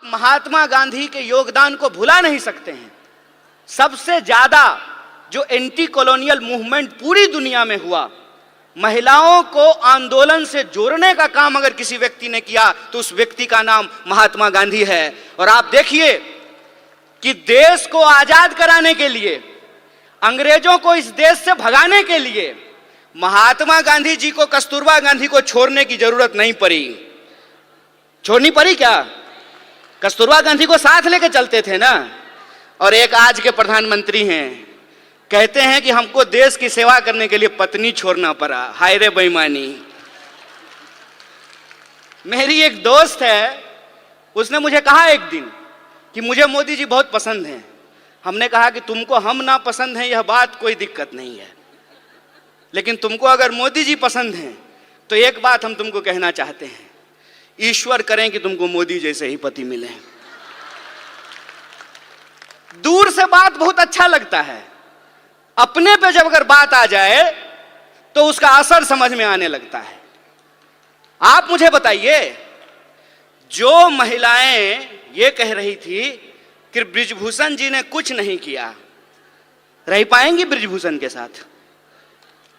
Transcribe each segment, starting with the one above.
महात्मा गांधी के योगदान को भुला नहीं सकते हैं। सबसे ज्यादा जो एंटी कॉलोनियल मूवमेंट पूरी दुनिया में हुआ, महिलाओं को आंदोलन से जोड़ने का काम अगर किसी व्यक्ति ने किया तो उस व्यक्ति का नाम महात्मा गांधी है। और आप देखिए कि देश को आजाद कराने के लिए, अंग्रेजों को इस देश से भगाने के लिए महात्मा गांधी जी को कस्तूरबा गांधी को छोड़ने की जरूरत नहीं पड़ी। छोड़नी पड़ी क्या? कस्तूरबा गांधी को साथ लेके चलते थे ना। और एक आज के प्रधानमंत्री हैं, कहते हैं कि हमको देश की सेवा करने के लिए पत्नी छोड़ना पड़ा। हाय रे बेईमानी। मेरी एक दोस्त है, उसने मुझे कहा एक दिन कि मुझे मोदी जी बहुत पसंद हैं। हमने कहा कि तुमको हम ना पसंद हैं यह बात कोई दिक्कत नहीं है, लेकिन तुमको अगर मोदी जी पसंद हैं तो एक बात हम तुमको कहना चाहते हैं, ईश्वर करें कि तुमको मोदी जैसे ही पति मिले। दूर से बात बहुत अच्छा लगता है, अपने पे जब अगर बात आ जाए तो उसका असर समझ में आने लगता है। आप मुझे बताइए, जो महिलाएं ये कह रही थी कि बृजभूषण जी ने कुछ नहीं किया, रह पाएंगी बृजभूषण के साथ?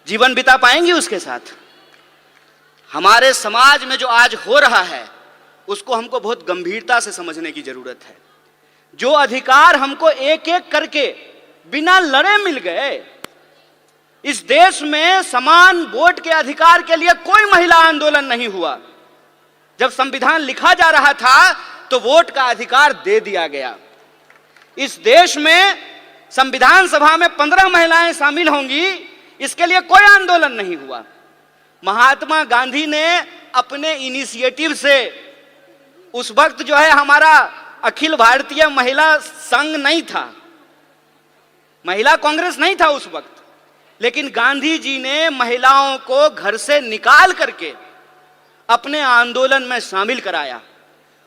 जीवन बिता पाएंगी उसके साथ? हमारे समाज में जो आज हो रहा है उसको हमको बहुत गंभीरता से समझने की जरूरत है। जो अधिकार हमको एक एक करके बिना लड़े मिल गए, इस देश में समान वोट के अधिकार के लिए कोई महिला आंदोलन नहीं हुआ। जब संविधान लिखा जा रहा था तो वोट का अधिकार दे दिया गया। इस देश में संविधान सभा में 15 महिलाएं शामिल होंगी, इसके लिए कोई आंदोलन नहीं हुआ। महात्मा गांधी ने अपने इनिशिएटिव से, उस वक्त जो है हमारा अखिल भारतीय महिला संघ नहीं था, महिला कांग्रेस नहीं था उस वक्त, लेकिन गांधी जी ने महिलाओं को घर से निकाल करके अपने आंदोलन में शामिल कराया।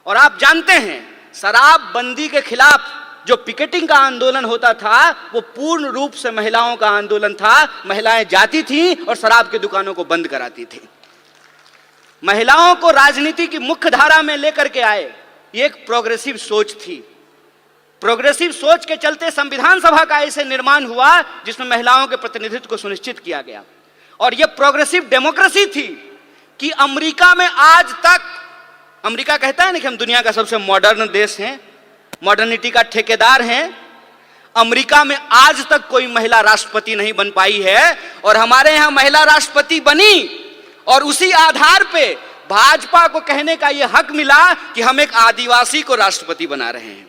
और आप जानते हैं, शराबबंदी के खिलाफ जो पिकेटिंग का आंदोलन होता था वो पूर्ण रूप से महिलाओं का आंदोलन था। महिलाएं जाती थीं और शराब की दुकानों को बंद कराती थी। महिलाओं को राजनीति की मुख्य धारा में लेकर के आए, ये एक प्रोग्रेसिव सोच थी। प्रोग्रेसिव सोच के चलते संविधान सभा का ऐसे निर्माण हुआ जिसमें महिलाओं के प्रतिनिधित्व को सुनिश्चित किया गया। और यह प्रोग्रेसिव डेमोक्रेसी थी कि अमेरिका में आज तक, अमेरिका कहता है ना कि हम दुनिया का सबसे मॉडर्न देश हैं, मॉडर्निटी का ठेकेदार हैं। अमेरिका में आज तक कोई महिला राष्ट्रपति नहीं बन पाई है, और हमारे यहां महिला राष्ट्रपति बनी और उसी आधार पे भाजपा को कहने का यह हक मिला कि हम एक आदिवासी को राष्ट्रपति बना रहे हैं।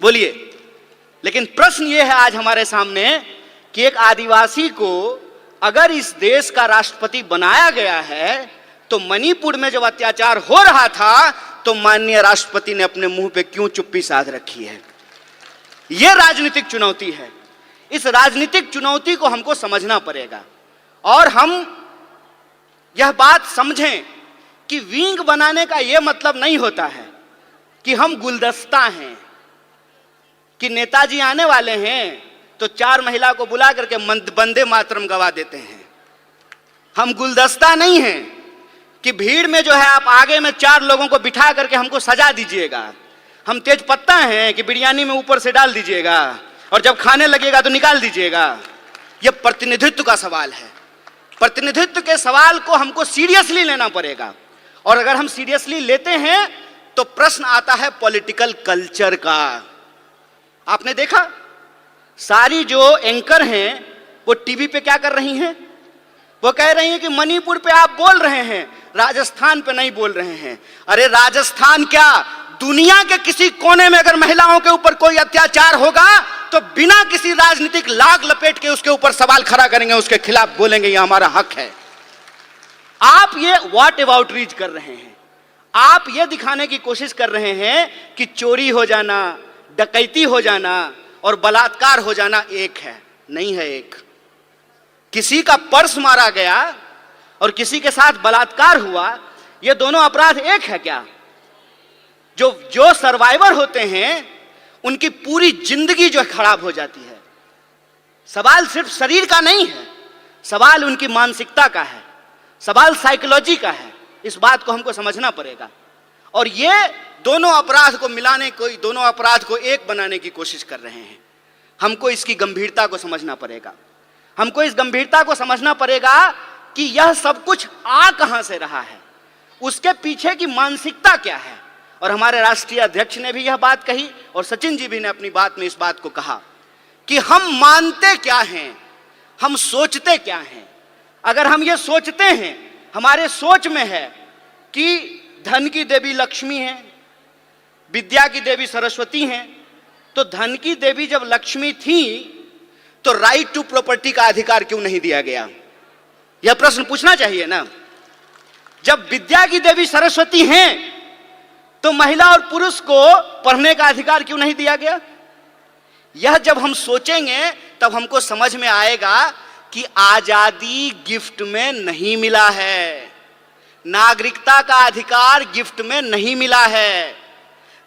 बोलिए, लेकिन प्रश्न यह है आज हमारे सामने कि एक आदिवासी को अगर इस देश का राष्ट्रपति बनाया गया है तो मणिपुर में जब अत्याचार हो रहा था तो माननीय राष्ट्रपति ने अपने मुंह पे क्यों चुप्पी साध रखी है? यह राजनीतिक चुनौती है। इस राजनीतिक चुनौती को हमको समझना पड़ेगा और हम यह बात समझें कि विंग बनाने का यह मतलब नहीं होता है कि हम गुलदस्ता हैं, कि नेताजी आने वाले हैं तो 4 महिला को बुला करके वंदे मातरम गवा देते हैं। हम गुलदस्ता नहीं हैं कि भीड़ में जो है आप आगे में 4 लोगों को बिठा करके हमको सजा दीजिएगा। हम तेज पत्ता हैं कि बिरयानी में ऊपर से डाल दीजिएगा और जब खाने लगेगा तो निकाल दीजिएगा। यह प्रतिनिधित्व का सवाल है। प्रतिनिधित्व के सवाल को हमको सीरियसली लेना पड़ेगा, और अगर हम सीरियसली लेते हैं तो प्रश्न आता है पॉलिटिकल कल्चर का। आपने देखा, सारी जो एंकर हैं वो टीवी पे क्या कर रही हैं? वो कह रही हैं कि मणिपुर पे आप बोल रहे हैं, राजस्थान पे नहीं बोल रहे हैं। अरे राजस्थान क्या, दुनिया के किसी कोने में अगर महिलाओं के ऊपर कोई अत्याचार होगा तो बिना किसी राजनीतिक लाग लपेट के उसके ऊपर सवाल खड़ा करेंगे, उसके खिलाफ बोलेंगे ये हमारा हक है। आप ये व्हाट अबाउट रीच कर रहे हैं। आप ये दिखाने की कोशिश कर रहे हैं कि चोरी हो जाना, डकैती हो जाना और बलात्कार हो जाना एक है। नहीं है एक। किसी का पर्स मारा गया और किसी के साथ बलात्कार हुआ, ये दोनों अपराध एक है क्या? जो सर्वाइवर होते हैं उनकी पूरी जिंदगी जो खराब हो जाती है। सवाल सिर्फ शरीर का नहीं है, सवाल उनकी मानसिकता का है, सवाल साइकोलॉजी का है। इस बात को हमको समझना पड़ेगा। और ये दोनों अपराध को मिलाने को, दोनों अपराध को एक बनाने की कोशिश कर रहे हैं। हमको इसकी गंभीरता को समझना पड़ेगा। हमको इस गंभीरता को समझना पड़ेगा कि यह सब कुछ आ कहां से रहा है, उसके पीछे की मानसिकता क्या है। और हमारे राष्ट्रीय अध्यक्ष ने भी यह बात कही और सचिन जी भी ने अपनी बात में इस बात को कहा कि हम मानते क्या हैं, हम सोचते क्या हैं। अगर हम ये सोचते हैं, हमारे सोच में है कि धन की देवी लक्ष्मी है, विद्या की देवी सरस्वती हैं, तो धन की देवी जब लक्ष्मी थी तो राइट टू प्रॉपर्टी का अधिकार क्यों नहीं दिया गया? यह प्रश्न पूछना चाहिए ना। जब विद्या की देवी सरस्वती हैं तो महिला और पुरुष को पढ़ने का अधिकार क्यों नहीं दिया गया? यह जब हम सोचेंगे तब हमको समझ में आएगा कि आजादी गिफ्ट में नहीं मिला है, नागरिकता का अधिकार गिफ्ट में नहीं मिला है,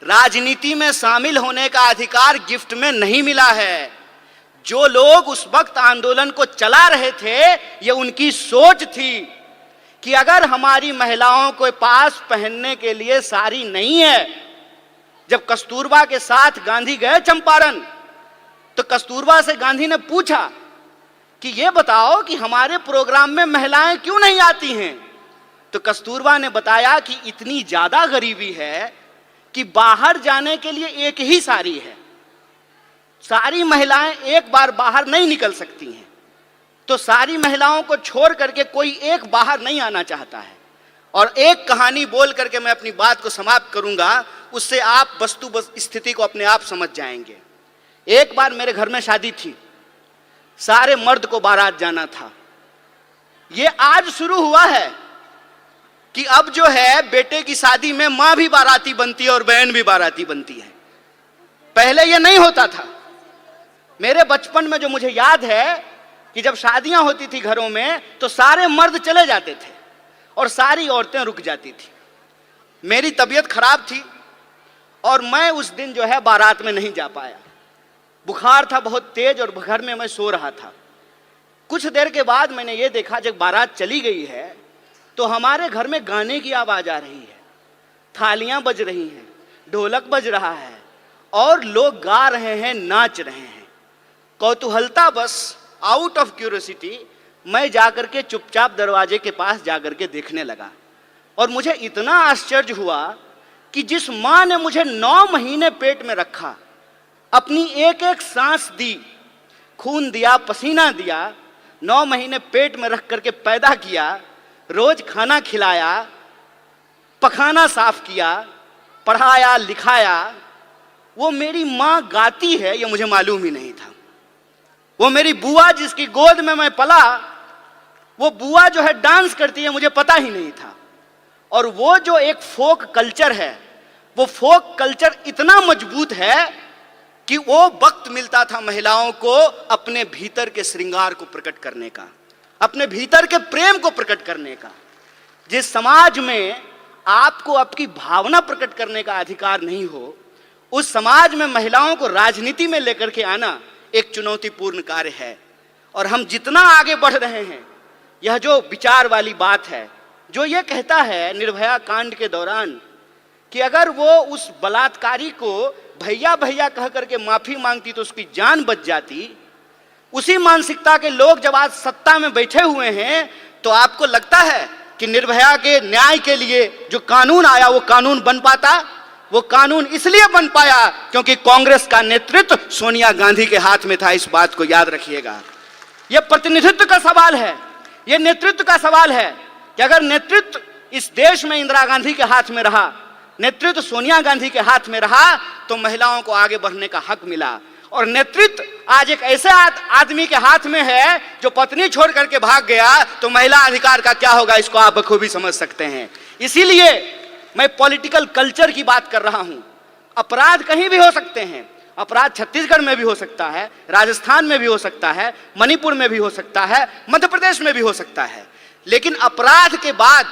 राजनीति में शामिल होने का अधिकार गिफ्ट में नहीं मिला है। जो लोग उस वक्त आंदोलन को चला रहे थे, ये उनकी सोच थी कि अगर हमारी महिलाओं के पास पहनने के लिए साड़ी नहीं है। जब कस्तूरबा के साथ गांधी गए चंपारण, तो कस्तूरबा से गांधी ने पूछा कि ये बताओ कि हमारे प्रोग्राम में महिलाएं क्यों नहीं आती हैं? तो कस्तूरबा ने बताया कि इतनी ज्यादा गरीबी है कि बाहर जाने के लिए एक ही साड़ी है, सारी महिलाएं एक बार बाहर नहीं निकल सकती हैं। तो सारी महिलाओं को छोड़ करके कोई एक बाहर नहीं आना चाहता है। और एक कहानी बोल करके मैं अपनी बात को समाप्त करूंगा, उससे आप वस्तु स्थिति को अपने आप समझ जाएंगे। एक बार मेरे घर में शादी थी, सारे मर्द को बारात जाना था। ये आज शुरू हुआ है कि अब जो है बेटे की शादी में मां भी बाराती बनती है और बहन भी बाराती बनती है। पहले ये नहीं होता था। मेरे बचपन में जो मुझे याद है कि जब शादियां होती थी घरों में तो सारे मर्द चले जाते थे और सारी औरतें रुक जाती थी। मेरी तबीयत खराब थी और मैं उस दिन जो है बारात में नहीं जा पाया। बुखार था बहुत तेज और घर में मैं सो रहा था। कुछ देर के बाद मैंने ये देखा, जब बारात चली गई है तो हमारे घर में गाने की आवाज आ रही है, थालियां बज रही हैं, ढोलक बज रहा है और लोग गा रहे हैं, नाच रहे हैं। कौतूहलता बस, आउट ऑफ क्यूरियोसिटी, मैं जाकर के चुपचाप दरवाजे के पास जाकर के देखने लगा। और मुझे इतना आश्चर्य हुआ कि जिस मां ने मुझे 9 महीने पेट में रखा, अपनी एक एक सांस दी, खून दिया, पसीना दिया, 9 महीने पेट में रख करके पैदा किया, रोज खाना खिलाया, पखाना साफ किया, पढ़ाया लिखाया, वो मेरी मां गाती है ये मुझे मालूम ही नहीं था। वो मेरी बुआ जिसकी गोद में मैं पला, वो बुआ जो है डांस करती है, मुझे पता ही नहीं था। और वो जो एक फोक कल्चर है, वो फोक कल्चर इतना मजबूत है कि वो वक्त मिलता था महिलाओं को अपने भीतर के श्रृंगार को प्रकट करने का, अपने भीतर के प्रेम को प्रकट करने का। जिस समाज में आपको आपकी भावना प्रकट करने का अधिकार नहीं हो, उस समाज में महिलाओं को राजनीति में लेकर के आना एक चुनौतीपूर्ण कार्य है। और हम जितना आगे बढ़ रहे हैं, यह जो विचार वाली बात है, जो ये कहता है निर्भया कांड के दौरान कि अगर वो उस बलात्कारी को भैया भैया कह करके माफी मांगती तो उसकी जान बच जाती, उसी मानसिकता के लोग जब आज सत्ता में बैठे हुए हैं, तो आपको लगता है कि निर्भया के न्याय के लिए जो कानून आया वो कानून बन पाता? वो कानून इसलिए बन पाया क्योंकि कांग्रेस का नेतृत्व सोनिया गांधी के हाथ में था। इस बात को याद रखिएगा। यह प्रतिनिधित्व का सवाल है, यह नेतृत्व का सवाल है कि अगर नेतृत्व इस देश में इंदिरा गांधी के हाथ में रहा, नेतृत्व सोनिया गांधी के हाथ में रहा, तो महिलाओं को आगे बढ़ने का हक मिला। और नेतृत्व आज एक ऐसे आदमी के हाथ में है जो पत्नी छोड़ करके भाग गया, तो महिला अधिकार का क्या होगा, इसको आप बखूबी समझ सकते हैं। इसीलिए मैं पॉलिटिकल कल्चर की बात कर रहा हूं। अपराध कहीं भी हो सकते हैं, अपराध छत्तीसगढ़ में भी हो सकता है, राजस्थान में भी हो सकता है, मणिपुर में भी हो सकता है, मध्य प्रदेश में भी हो सकता है। लेकिन अपराध के बाद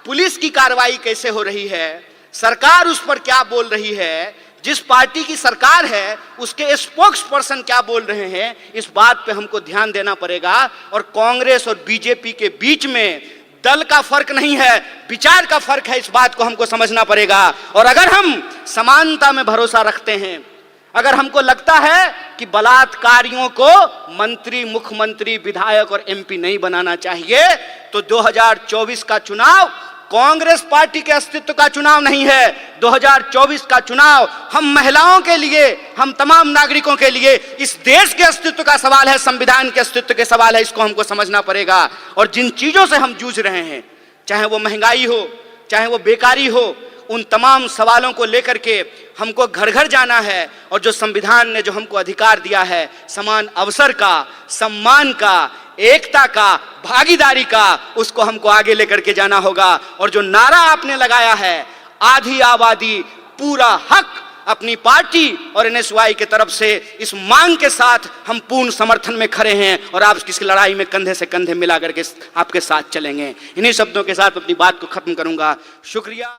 पुलिस की कार्रवाई कैसे हो रही है, सरकार उस पर क्या बोल रही है, जिस पार्टी की सरकार है उसके स्पोक्स पर्सन क्या बोल रहे हैं, इस बात पे हमको ध्यान देना पड़ेगा। और कांग्रेस और बीजेपी के बीच में दल का फर्क नहीं है, विचार का फर्क है। इस बात को हमको समझना पड़ेगा। और अगर हम समानता में भरोसा रखते हैं, अगर हमको लगता है कि बलात्कारियों को मंत्री, मुख्यमंत्री, विधायक और एमपी नहीं बनाना चाहिए, तो 2024 का चुनाव कांग्रेस पार्टी के अस्तित्व का चुनाव नहीं है। 2024 का चुनाव हम महिलाओं के लिए, हम तमाम नागरिकों के लिए, इस देश के अस्तित्व का सवाल है, संविधान के अस्तित्व के सवाल है। इसको हमको समझना पड़ेगा। और जिन चीजों से हम जूझ रहे हैं, चाहे वो महंगाई हो, चाहे वो बेकारी हो, उन तमाम सवालों को लेकर के हमको घर घर जाना है। और जो संविधान ने जो हमको अधिकार दिया है, समान अवसर का, सम्मान का, एकता का, भागीदारी का, उसको हमको आगे लेकर के जाना होगा। और जो नारा आपने लगाया है, आधी आबादी पूरा हक, अपनी पार्टी और एनएसयूआई की तरफ से इस मांग के साथ हम पूर्ण समर्थन में खड़े हैं और आप किस लड़ाई में कंधे से कंधे मिला करके आपके साथ चलेंगे। इन्हीं शब्दों के साथ अपनी बात को खत्म करूंगा। शुक्रिया।